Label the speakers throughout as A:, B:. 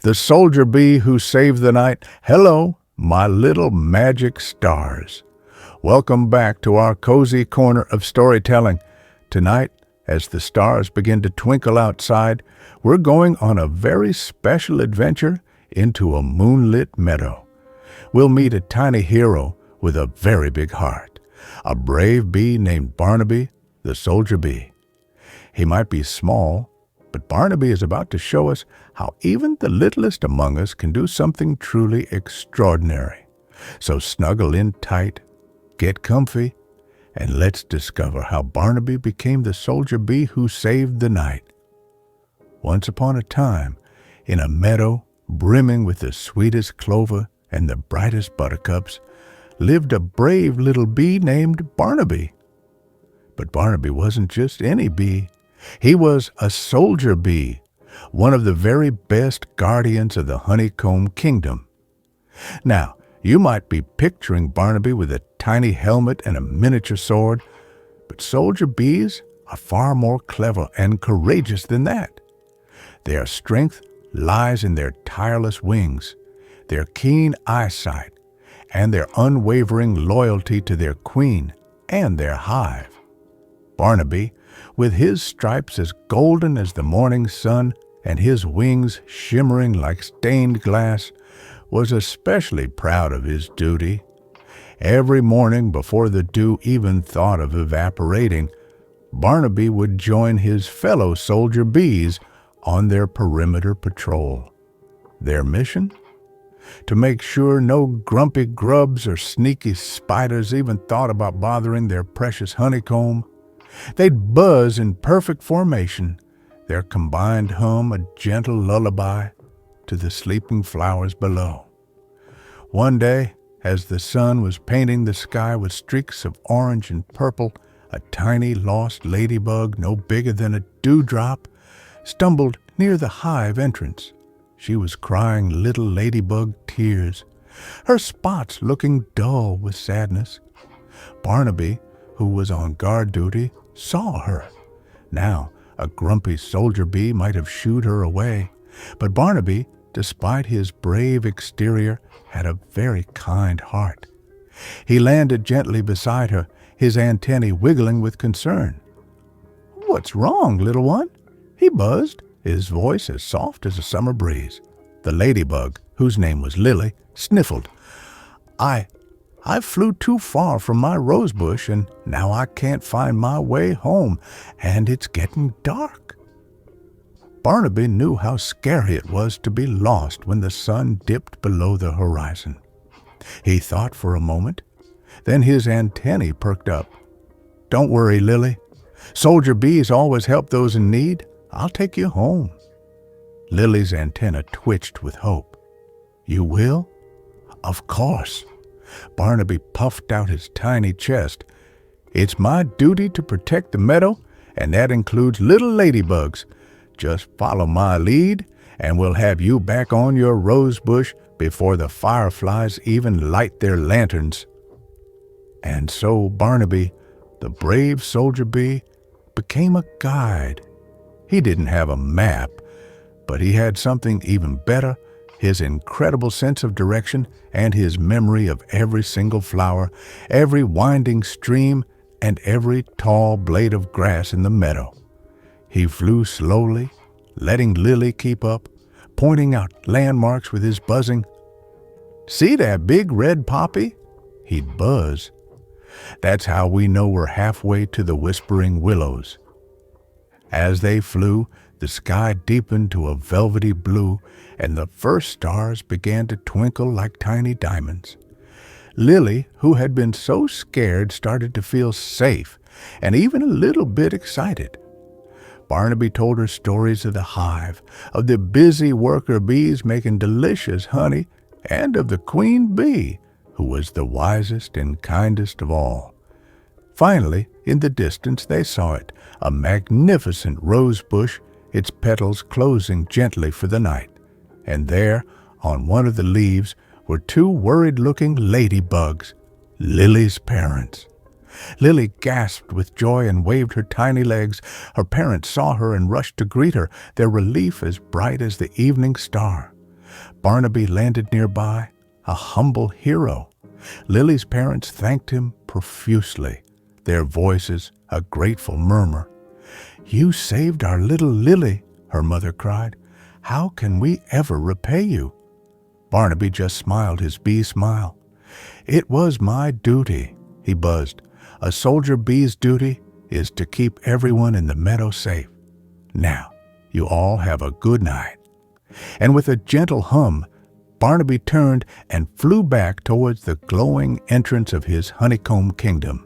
A: the soldier bee who saved the night. Hello, my little magic stars. Welcome back to our cozy corner of storytelling. Tonight, as the stars begin to twinkle outside, we're going on a very special adventure into a moonlit meadow. We'll meet a tiny hero with a very big heart, a brave bee named Barnaby, the soldier bee. He might be small, but Barnaby is about to show us how even the littlest among us can do something truly extraordinary. So snuggle in tight, get comfy, and let's discover how Barnaby became the soldier bee who saved the night. Once upon a time, in a meadow brimming with the sweetest clover and the brightest buttercups, lived a brave little bee named Barnaby. But Barnaby wasn't just any bee. He was a soldier bee, one of the very best guardians of the honeycomb kingdom. Now, you might be picturing Barnaby with a tiny helmet and a miniature sword, but soldier bees are far more clever and courageous than that. Their strength lies in their tireless wings, their keen eyesight, and their unwavering loyalty to their queen and their hive. Barnaby, with his stripes as golden as the morning sun and his wings shimmering like stained glass, was especially proud of his duty. Every morning before the dew even thought of evaporating, Barnaby would join his fellow soldier bees on their perimeter patrol. Their mission? To make sure no grumpy grubs or sneaky spiders even thought about bothering their precious honeycomb. They'd buzz in perfect formation, their combined hum a gentle lullaby to the sleeping flowers below. One day, as the sun was painting the sky with streaks of orange and purple, a tiny lost ladybug no bigger than a dewdrop stumbled near the hive entrance. She was crying little ladybug tears, her spots looking dull with sadness. Barnaby, who was on guard duty, saw her. Now, a grumpy soldier bee might have shooed her away, but Barnaby, despite his brave exterior, had a very kind heart. He landed gently beside her, his antennae wiggling with concern. "What's wrong, little one?" he buzzed, his voice as soft as a summer breeze. The ladybug, whose name was Lily, sniffled. I flew too far from my rose bush, and now I can't find my way home, and it's getting dark." Barnaby knew how scary it was to be lost when the sun dipped below the horizon. He thought for a moment, then his antennae perked up. "Don't worry, Lily. Soldier bees always help those in need. I'll take you home." Lily's antenna twitched with hope. "You will?" "Of course." Barnaby puffed out his tiny chest. "It's my duty to protect the meadow, and that includes little ladybugs. Just follow my lead, and we'll have you back on your rose bush before the fireflies even light their lanterns." And so Barnaby, the brave soldier bee, became a guide. He didn't have a map, but he had something even better: his incredible sense of direction and his memory of every single flower, every winding stream, and every tall blade of grass in the meadow. He flew slowly, letting Lily keep up, pointing out landmarks with his buzzing. "See that big red poppy?" He'd buzz. "That's how we know we're halfway to the whispering willows." As they flew, the sky deepened to a velvety blue, and the first stars began to twinkle like tiny diamonds. Lily, who had been so scared, started to feel safe and even a little bit excited. Barnaby told her stories of the hive, of the busy worker bees making delicious honey, and of the queen bee, who was the wisest and kindest of all. Finally, in the distance they saw it, a magnificent rose bush, its petals closing gently for the night. And there, on one of the leaves, were two worried-looking ladybugs, Lily's parents. Lily gasped with joy and waved her tiny legs. Her parents saw her and rushed to greet her, their relief as bright as the evening star. Barnaby landed nearby, a humble hero. Lily's parents thanked him profusely, their voices a grateful murmur. "You saved our little Lily," her mother cried. "How can we ever repay you?" Barnaby just smiled his bee smile. "It was my duty," he buzzed. "A soldier bee's duty is to keep everyone in the meadow safe. Now, you all have a good night." And with a gentle hum, Barnaby turned and flew back towards the glowing entrance of his honeycomb kingdom.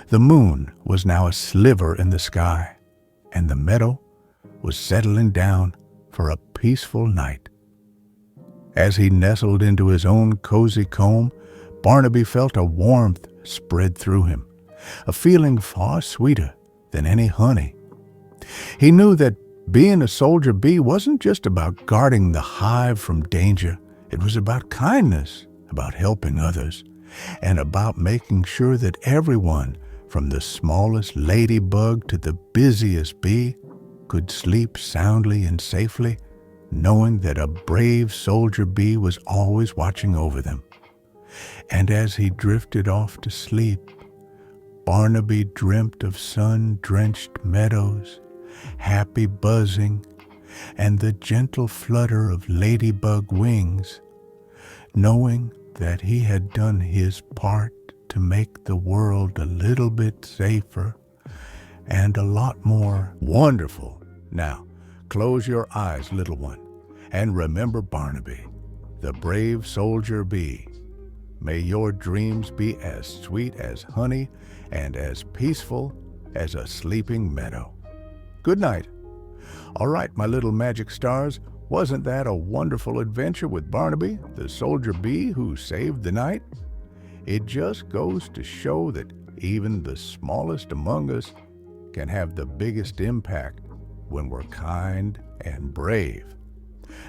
A: The moon was now a sliver in the sky, and the meadow was settling down for a peaceful night. As he nestled into his own cozy comb, Barnaby felt a warmth spread through him, a feeling far sweeter than any honey. He knew that being a soldier bee wasn't just about guarding the hive from danger. It was about kindness, about helping others, and about making sure that everyone, from the smallest ladybug to the busiest bee, could sleep soundly and safely, knowing that a brave soldier bee was always watching over them. And as he drifted off to sleep, Barnaby dreamt of sun-drenched meadows, happy buzzing, and the gentle flutter of ladybug wings, knowing that he had done his part to make the world a little bit safer and a lot more wonderful. Now, close your eyes, little one, and remember Barnaby, the brave soldier bee. May your dreams be as sweet as honey and as peaceful as a sleeping meadow. Good night. All right, my little magic stars, wasn't that a wonderful adventure with Barnaby, the soldier bee who saved the night? It just goes to show that even the smallest among us can have the biggest impact when we're kind and brave.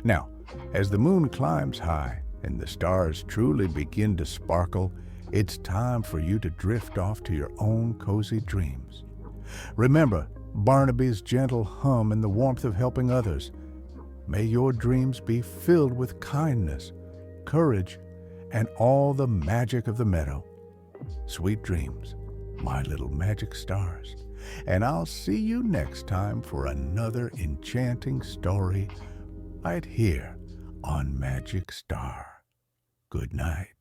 A: Now, as the moon climbs high and the stars truly begin to sparkle, it's time for you to drift off to your own cozy dreams. Remember Barnaby's gentle hum and the warmth of helping others. May your dreams be filled with kindness, courage, and all the magic of the meadow. Sweet dreams, my little magic stars. And I'll see you next time for another enchanting story right here on Magic Star. Good night.